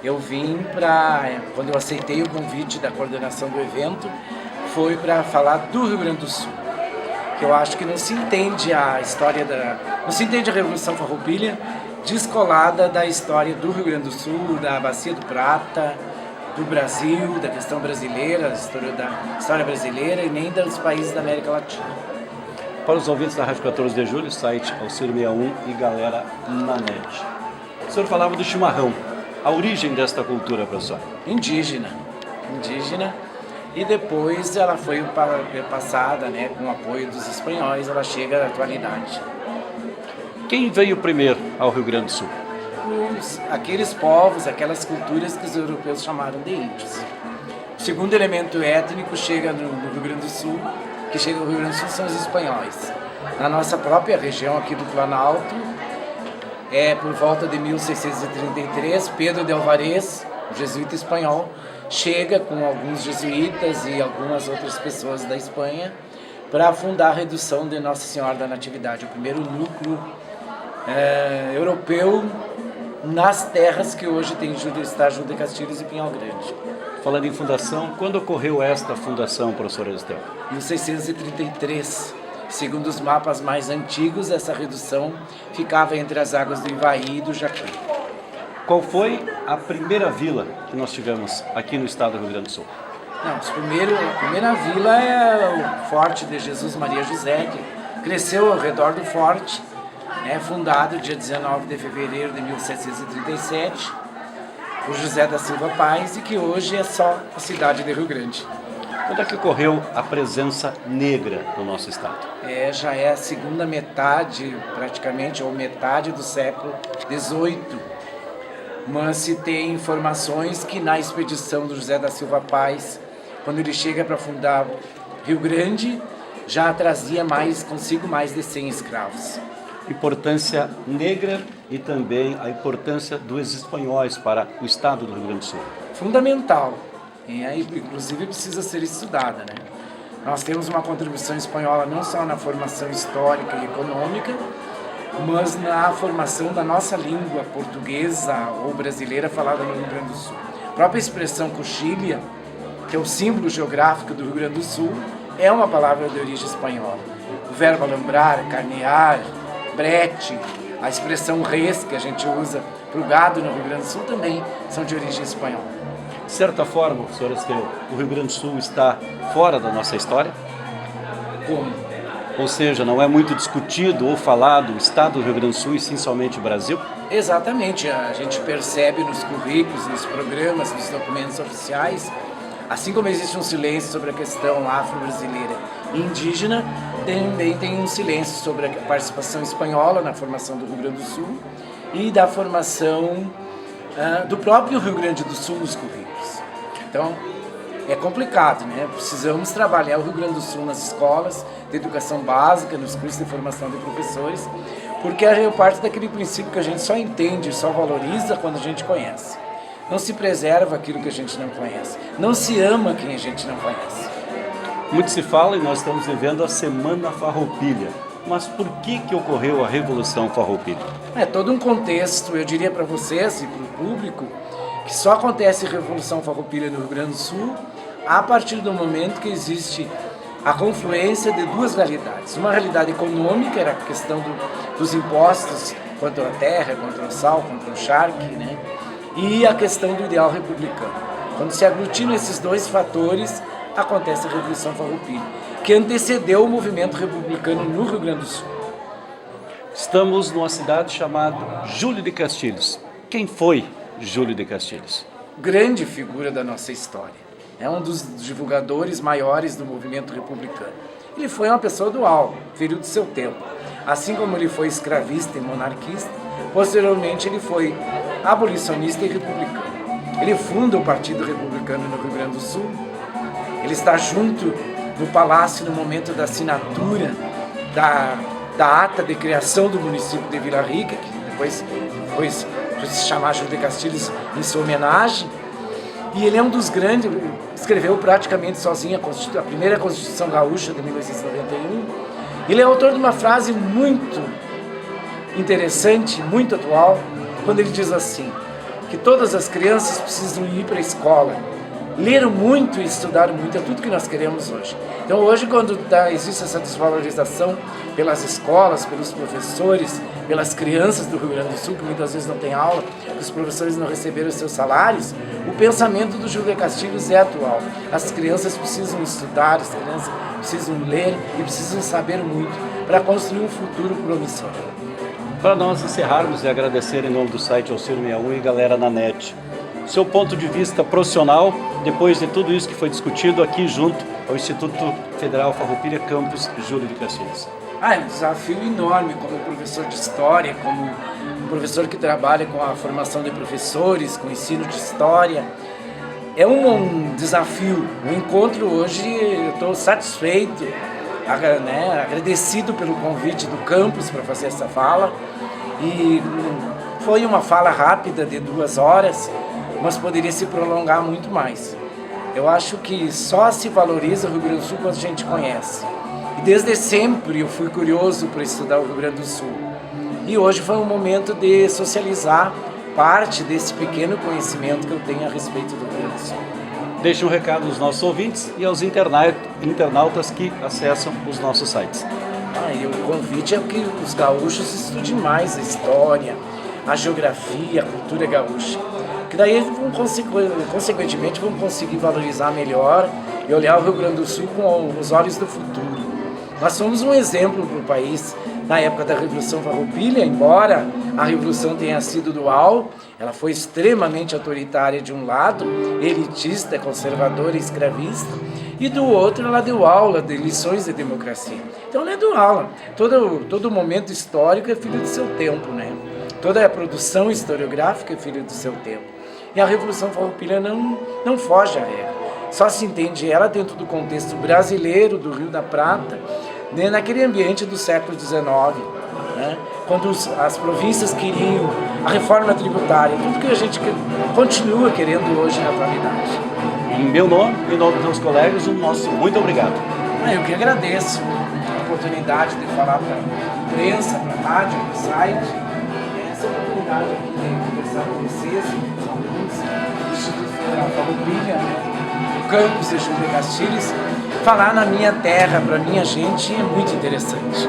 Eu vim quando eu aceitei o convite da coordenação do evento, foi para falar do Rio Grande do Sul. Que eu acho que não se entende não se entende a Revolução Farroupilha descolada da história do Rio Grande do Sul, da Bacia do Prata, do Brasil, da questão brasileira, da história brasileira e nem dos países da América Latina. Para os ouvintes da Rádio 14 de Julho, site Auxílio 61 e Galera na Net. O senhor falava do chimarrão. A origem desta cultura, professor? Indígena. E depois ela foi passada, né, com o apoio dos espanhóis, ela chega à atualidade. Quem veio primeiro ao Rio Grande do Sul? Aqueles povos, aquelas culturas que os europeus chamaram de índios. O segundo elemento étnico chega no Rio Grande do Sul, que chega no Rio Grande do Sul são os espanhóis. Na nossa própria região aqui do Planalto, por volta de 1633, Pedro de Alvarez, um jesuíta espanhol, chega com alguns jesuítas e algumas outras pessoas da Espanha para fundar a redução de Nossa Senhora da Natividade, o primeiro núcleo europeu nas terras que hoje tem Júlio de Castilhos e Pinhal Grande. Falando em fundação, quando ocorreu esta fundação, professor Esteu? 1633. Segundo os mapas mais antigos, essa redução ficava entre as águas do Ivaí e do Jacuí. Qual foi a primeira vila que nós tivemos aqui no estado do Rio Grande do Sul? A primeira vila é o Forte de Jesus Maria José, que cresceu ao redor do forte, fundado dia 19 de fevereiro de 1737, por José da Silva Paz, e que hoje é só a cidade de Rio Grande. Quando é que ocorreu a presença negra no nosso estado? Já é a segunda metade, praticamente, ou metade do século XVIII. Mas se tem informações que na expedição do José da Silva Paz, quando ele chega para fundar Rio Grande, já trazia consigo mais de 100 escravos. Importância negra e também a importância dos espanhóis para o estado do Rio Grande do Sul. Fundamental. Inclusive precisa ser estudada, né? Nós temos uma contribuição espanhola não só na formação histórica e econômica, mas na formação da nossa língua portuguesa ou brasileira falada no Rio Grande do Sul. A própria expressão coxilha, que é o símbolo geográfico do Rio Grande do Sul, é uma palavra de origem espanhola. O verbo alambrar, carnear, brete, a expressão res, que a gente usa para o gado no Rio Grande do Sul, também são de origem espanhola. De certa forma, professor Esteu, o Rio Grande do Sul está fora da nossa história? Como? Ou seja, não é muito discutido ou falado o estado do Rio Grande do Sul e sim somente o Brasil? Exatamente, a gente percebe nos currículos, nos programas, nos documentos oficiais, assim como existe um silêncio sobre a questão afro-brasileira e indígena, também tem um silêncio sobre a participação espanhola na formação do Rio Grande do Sul e da formação do próprio Rio Grande do Sul nos currículos. Então, é complicado, né? Precisamos trabalhar o Rio Grande do Sul nas escolas de educação básica, nos cursos de formação de professores, porque eu parto daquele princípio que a gente só entende, só valoriza quando a gente conhece. Não se preserva aquilo que a gente não conhece. Não se ama quem a gente não conhece. Muito se fala e nós estamos vivendo a Semana Farroupilha. Mas por que ocorreu a Revolução Farroupilha? É todo um contexto, eu diria para vocês e para o público, que só acontece Revolução Farroupilha no Rio Grande do Sul a partir do momento que existe a confluência de duas realidades. Uma realidade econômica, era a questão dos impostos contra a terra, contra o sal, contra o charque, né? E a questão do ideal republicano. Quando se aglutinam esses dois fatores, acontece a Revolução Farroupilha, que antecedeu o movimento republicano no Rio Grande do Sul. Estamos numa cidade chamada Júlio de Castilhos. Quem foi Júlio de Castilhos? Grande figura da nossa história. É um dos divulgadores maiores do movimento republicano. Ele foi uma pessoa dual, filho do seu tempo. Assim como ele foi escravista e monarquista, posteriormente ele foi abolicionista e republicano. Ele funda o Partido Republicano no Rio Grande do Sul. Ele está junto no palácio no momento da assinatura da ata de criação do município de Vila Rica, que depois foi se chamar Júlio de Castilhos em sua homenagem. E ele é um dos grandes, escreveu praticamente sozinho a primeira Constituição Gaúcha de 1891. Ele é autor de uma frase muito interessante, muito atual, quando ele diz assim: que todas as crianças precisam ir para a escola, ler muito e estudar muito, é tudo que nós queremos hoje. Então hoje, quando existe essa desvalorização pelas escolas, pelos professores, pelas crianças do Rio Grande do Sul, que muitas vezes não tem aula, que os professores não receberam os seus salários, o pensamento do Júlio de Castilhos é atual. As crianças precisam estudar, as crianças precisam ler e precisam saber muito para construir um futuro promissor. Para nós encerrarmos e agradecer em nome do site Auxílio 61 e Galera na Net, seu ponto de vista profissional, depois de tudo isso que foi discutido aqui junto ao Instituto Federal Farroupilha Campus Júlio de Castilhos. É um desafio enorme como professor de história, como um professor que trabalha com a formação de professores, com o ensino de história. É um desafio. No encontro hoje eu estou satisfeito, agradecido pelo convite do campus para fazer essa fala. E foi uma fala rápida de 2 horas, mas poderia se prolongar muito mais. Eu acho que só se valoriza o Rio Grande do Sul quando a gente conhece. E desde sempre eu fui curioso para estudar o Rio Grande do Sul. E hoje foi um momento de socializar parte desse pequeno conhecimento que eu tenho a respeito do Rio Grande do Sul. Deixe um recado aos nossos ouvintes e aos internautas que acessam os nossos sites. E o convite é que os gaúchos estudem mais a história, a geografia, a cultura gaúcha. Que daí eles vão, consequentemente, vão conseguir valorizar melhor e olhar o Rio Grande do Sul com os olhos do futuro. Nós somos um exemplo para o país. Na época da Revolução Farroupilha, embora a Revolução tenha sido dual, ela foi extremamente autoritária de um lado, elitista, conservadora e escravista, e do outro ela deu aula de lições de democracia. Então ela deu aula. Todo momento histórico é filho do seu tempo, né? Toda a produção historiográfica é filho do seu tempo. E a Revolução Farroupilha não foge à regra. Só se entende ela dentro do contexto brasileiro, do Rio da Prata, né, naquele ambiente do século XIX, né, quando as províncias queriam a reforma tributária, tudo que a gente continua querendo hoje na atualidade. Em meu nome e em nome dos meus colegas, o nosso muito obrigado. Eu que agradeço a oportunidade de falar para a imprensa, para a rádio, para o site, essa oportunidade aqui de conversar com vocês, com os alunos do Instituto Federal Farroupilha, do campus de Júlio de Castilhos. Falar na minha terra, para minha gente, é muito interessante.